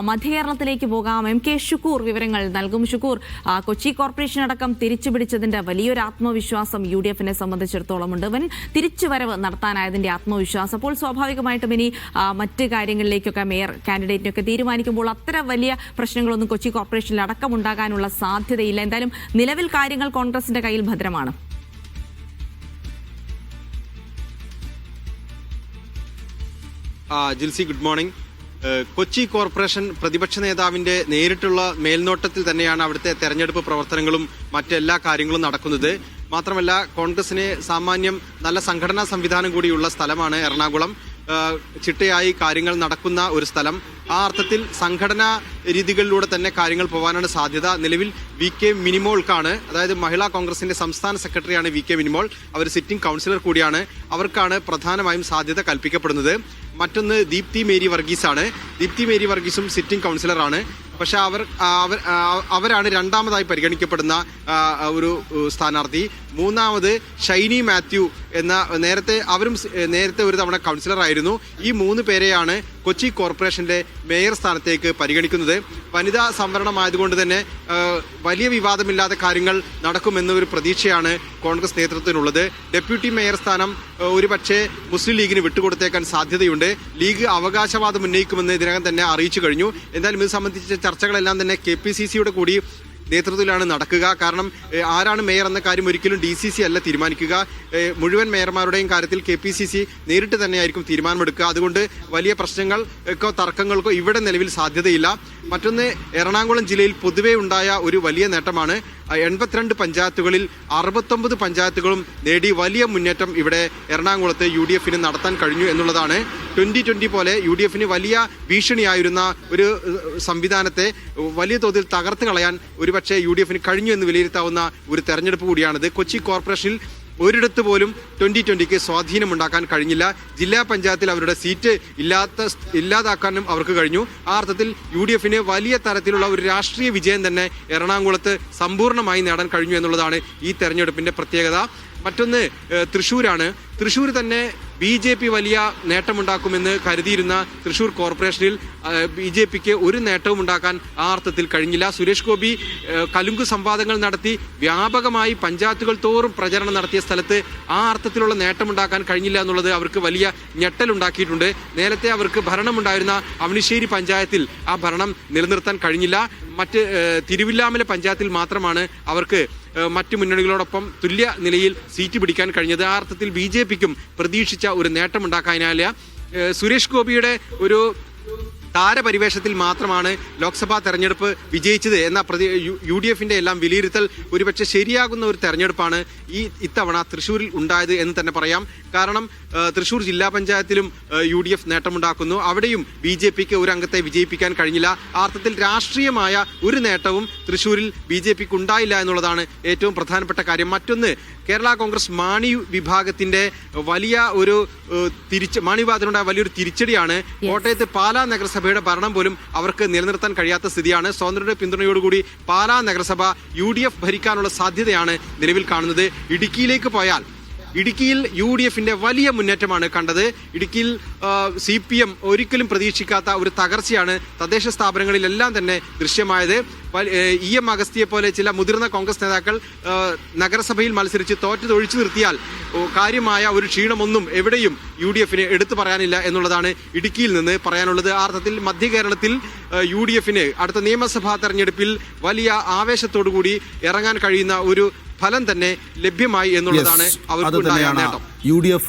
മധ്യകേരളത്തിലേക്ക് പോകാം. M K Shukkur വിവരങ്ങൾ നൽകും. ഷുക്കൂർ, കൊച്ചി കോർപ്പറേഷൻ അടക്കം തിരിച്ചുപിടിച്ചതിന്റെ വലിയൊരു ആത്മവിശ്വാസം UDF-നെ സംബന്ധിച്ചിടത്തോളം ഉണ്ട്. വൻ തിരിച്ചുവരവ് നടത്താനായതിന്റെ ആത്മവിശ്വാസം. അപ്പോൾ സ്വാഭാവികമായിട്ടും ഇനി മറ്റ് കാര്യങ്ങളിലേക്കൊക്കെ മേയർ കാൻഡിഡേറ്റിനൊക്കെ തീരുമാനിക്കുമ്പോൾ അത്ര വലിയ പ്രശ്നങ്ങളൊന്നും കൊച്ചി കോർപ്പറേഷനിൽ അടക്കം ഉണ്ടാകാനുള്ള സാധ്യതയില്ല. എന്തായാലും നിലവിൽ കാര്യങ്ങൾ കോൺഗ്രസിന്റെ കയ്യിൽ ഭദ്രമാണ്. Jilsy, good morning. Kochi corporation പ്രതിപക്ഷ നേതാവിന്റെ നേരിട്ടുള്ള മേൽനോട്ടത്തിൽ തന്നെയാണ് അവിടുത്തെ തെരഞ്ഞെടുപ്പ് പ്രവർത്തനങ്ങളും മറ്റെല്ലാ കാര്യങ്ങളും നടക്കുന്നത്. മാത്രമല്ല, കോൺഗ്രസിന് സാമാന്യം നല്ല സംഘടനാ സംവിധാനം കൂടിയുള്ള സ്ഥലമാണ് എറണാകുളം. ചിട്ടയായി കാര്യങ്ങൾ നടക്കുന്ന ഒരു സ്ഥലം. ആ അർത്ഥത്തിൽ സംഘടനാ രീതികളിലൂടെ തന്നെ കാര്യങ്ങൾ പോകാനാണ് സാധ്യത. നിലവിൽ VK മിനിമോൾക്കാണ്, അതായത് മഹിളാ കോൺഗ്രസിന്റെ സംസ്ഥാന സെക്രട്ടറിയാണ് VK മിനിമോൾ. അവർ സിറ്റിംഗ് കൗൺസിലർ കൂടിയാണ്. അവർക്കാണ് പ്രധാനമായും സാധ്യത കൽപ്പിക്കപ്പെടുന്നത്. മറ്റൊന്ന് ദീപ്തി മേരി വർഗീസാണ്. ദീപ്തി മേരി വർഗീസും സിറ്റിംഗ് കൗൺസിലറാണ്. പക്ഷെ അവരാണ് രണ്ടാമതായി പരിഗണിക്കപ്പെടുന്ന ഒരു സ്ഥാനാർത്ഥി. മൂന്നാമത് ഷൈനി മാത്യു എന്ന നേരത്തെ ഒരു തവണ കൗൺസിലറായിരുന്നു. ഈ 3 പേരെയാണ് കൊച്ചി കോർപ്പറേഷന്റെ മേയർ സ്ഥാനത്തേക്ക് പരിഗണിക്കുന്നത്. വനിതാ സംവരണമായതുകൊണ്ട് തന്നെ വലിയ വിവാദമില്ലാതെ കാര്യങ്ങൾ നടക്കുമെന്ന ഒരു പ്രതീക്ഷയാണ് കോൺഗ്രസ് നേതൃത്വത്തിനുള്ളത്. ഡെപ്യൂട്ടി മേയർ സ്ഥാനം ഒരുപക്ഷെ മുസ്ലിം ലീഗിന് വിട്ടുകൊടുത്തേക്കാൻ സാധ്യതയുണ്ട്. ലീഗ് അവകാശവാദം ഉന്നയിക്കുമെന്ന് ഇതിനകം തന്നെ അറിയിച്ചു കഴിഞ്ഞു. എന്തായാലും ഇത് സംബന്ധിച്ച ചർച്ചകളെല്ലാം തന്നെ KPCCയുടെ കൂടി നേതൃത്വത്തിലാണ് നടക്കുക. കാരണം ആരാണ് മേയർ എന്ന കാര്യം ഒരിക്കലും DCC അല്ല തീരുമാനിക്കുക. മുഴുവൻ മേയർമാരുടെയും കാര്യത്തിൽ KPCC നേരിട്ട് തന്നെയായിരിക്കും തീരുമാനമെടുക്കുക. അതുകൊണ്ട് വലിയ പ്രശ്നങ്ങൾക്കോ തർക്കങ്ങൾക്കോ ഇവിടെ നിലവിൽ സാധ്യതയില്ല. മറ്റൊന്ന്, എറണാകുളം ജില്ലയിൽ പൊതുവെ ഉണ്ടായ ഒരു വലിയ നേട്ടമാണ്. 82 പഞ്ചായത്തുകളിൽ 69 പഞ്ചായത്തുകളും നേടി വലിയ മുന്നേറ്റം ഇവിടെ എറണാകുളത്ത് UDF-ന് നടത്താൻ കഴിഞ്ഞു എന്നുള്ളതാണ്. 2020 പോലെ UDF-ന് വലിയ ഭീഷണിയായിരുന്ന ഒരു സംവിധാനത്തെ വലിയ തോതിൽ തകർത്ത് കളയാൻ ഒരുപക്ഷെ UDF-ന് കഴിഞ്ഞു എന്ന് വിലയിരുത്താവുന്ന ഒരു തെരഞ്ഞെടുപ്പ് കൂടിയാണിത്. കൊച്ചി കോർപ്പറേഷനിൽ ഒരിടത്ത് പോലും 2020 സ്വാധീനമുണ്ടാക്കാൻ കഴിഞ്ഞില്ല. ജില്ലാ പഞ്ചായത്തിൽ അവരുടെ സീറ്റ് ഇല്ലാതാക്കാനും അവർക്ക് കഴിഞ്ഞു. ആ അർത്ഥത്തിൽ UDF-ന് വലിയ തരത്തിലുള്ള ഒരു രാഷ്ട്രീയ വിജയം തന്നെ എറണാകുളത്ത് സമ്പൂർണ്ണമായി നേടാൻ കഴിഞ്ഞു എന്നുള്ളതാണ് ഈ തെരഞ്ഞെടുപ്പിന്റെ പ്രത്യേകത. മറ്റൊന്ന് തൃശ്ശൂരാണ്. തൃശ്ശൂർ തന്നെ BJP വലിയ നേട്ടമുണ്ടാക്കുമെന്ന് കരുതിയിരുന്ന തൃശ്ശൂർ കോർപ്പറേഷനിൽ BJPക്ക് ഒരു നേട്ടവും ഉണ്ടാക്കാൻ ആ അർത്ഥത്തിൽ കഴിഞ്ഞില്ല. സുരേഷ് ഗോപി കലുങ്കു സംവാദങ്ങൾ നടത്തി വ്യാപകമായി പഞ്ചായത്തുകൾ തോറും പ്രചരണം നടത്തിയ സ്ഥലത്ത് ആ അർത്ഥത്തിലുള്ള നേട്ടമുണ്ടാക്കാൻ കഴിഞ്ഞില്ല എന്നുള്ളത് അവർക്ക് വലിയ ഞെട്ടലുണ്ടാക്കിയിട്ടുണ്ട്. നേരത്തെ അവർക്ക് ഭരണമുണ്ടായിരുന്ന അവണിശ്ശേരി പഞ്ചായത്തിൽ ആ ഭരണം നിലനിർത്താൻ കഴിഞ്ഞില്ല. മറ്റ് തിരുവില്ലാമല പഞ്ചായത്തിൽ മാത്രമാണ് അവർക്ക് മറ്റു മുന്നണികളോടൊപ്പം തുല്യ നിലയിൽ സീറ്റ് പിടിക്കാൻ കഴിഞ്ഞത്. ആ അർത്ഥത്തിൽ BJPക്കും പ്രതീക്ഷിച്ച ഒരു നേട്ടമുണ്ടാക്കാനില്ല. സുരേഷ് ഗോപിയുടെ ഒരു താരപരിവേഷത്തിൽ മാത്രമാണ് ലോക്സഭാ തെരഞ്ഞെടുപ്പ് വിജയിച്ചത് എന്ന UDF-ന്റെ എല്ലാം വിലയിരുത്തൽ ഒരുപക്ഷെ ശരിയാകുന്ന ഒരു തെരഞ്ഞെടുപ്പാണ് ഇത്തവണ തൃശ്ശൂരിൽ ഉണ്ടായത് എന്ന് തന്നെ പറയാം. കാരണം തൃശ്ശൂർ ജില്ലാ പഞ്ചായത്തിലും UDF നേട്ടമുണ്ടാക്കുന്നു. അവിടെയും BJPക്ക് ഒരു അംഗത്തെ വിജയിപ്പിക്കാൻ കഴിഞ്ഞില്ല. ആ അർത്ഥത്തിൽ രാഷ്ട്രീയമായ ഒരു നേട്ടവും തൃശ്ശൂരിൽ BJPക്ക് ഉണ്ടായില്ല എന്നുള്ളതാണ് ഏറ്റവും പ്രധാനപ്പെട്ട കാര്യം. മറ്റൊന്ന്, കേരള കോൺഗ്രസ് മാണി വിഭാഗത്തിന്റെ വലിയ ഒരു മാണി വിഭാഗത്തിനുണ്ടായ വലിയൊരു തിരിച്ചടിയാണ്. കോട്ടയത്ത് പാലാ നഗരസഭയുടെ ഭരണം പോലും അവർക്ക് നിലനിർത്താൻ കഴിയാത്ത സ്ഥിതിയാണ്. സ്വതന്ത്രരുടെ പിന്തുണയോടുകൂടി പാലാ നഗരസഭ UDF ഭരിക്കാനുള്ള സാധ്യതയാണ് നിലവിൽ കാണുന്നത്. ഇടുക്കിയിലേക്ക് പോയാൽ ഇടുക്കിയിൽ UDF-ന്റെ വലിയ മുന്നേറ്റമാണ് കണ്ടത്. ഇടുക്കിയിൽ CPM ഒരിക്കലും പ്രതീക്ഷിക്കാത്ത ഒരു തകർച്ചയാണ് തദ്ദേശ സ്ഥാപനങ്ങളിലെല്ലാം തന്നെ ദൃശ്യമായത്. EM അഗസ്തിയെ പോലെ ചില മുതിർന്ന കോൺഗ്രസ് നേതാക്കൾ നഗരസഭയിൽ മത്സരിച്ച് തോറ്റതൊഴിച്ചു നിർത്തിയാൽ കാര്യമായ ഒരു ക്ഷീണമൊന്നും എവിടെയും UDF-ന് എടുത്തു പറയാനില്ല എന്നുള്ളതാണ് ഇടുക്കിയിൽ നിന്ന് പറയാനുള്ളത്. ആ അർത്ഥത്തിൽ മധ്യ കേരളത്തിൽ UDF-ന് അടുത്ത നിയമസഭാ തെരഞ്ഞെടുപ്പിൽ വലിയ ആവേശത്തോടുകൂടി ഇറങ്ങാൻ കഴിയുന്ന ഒരു ഫലം തന്നെ ലഭ്യമായി എന്നുള്ളതാണ് അവർക്കുണ്ടായ നേട്ടം. UDF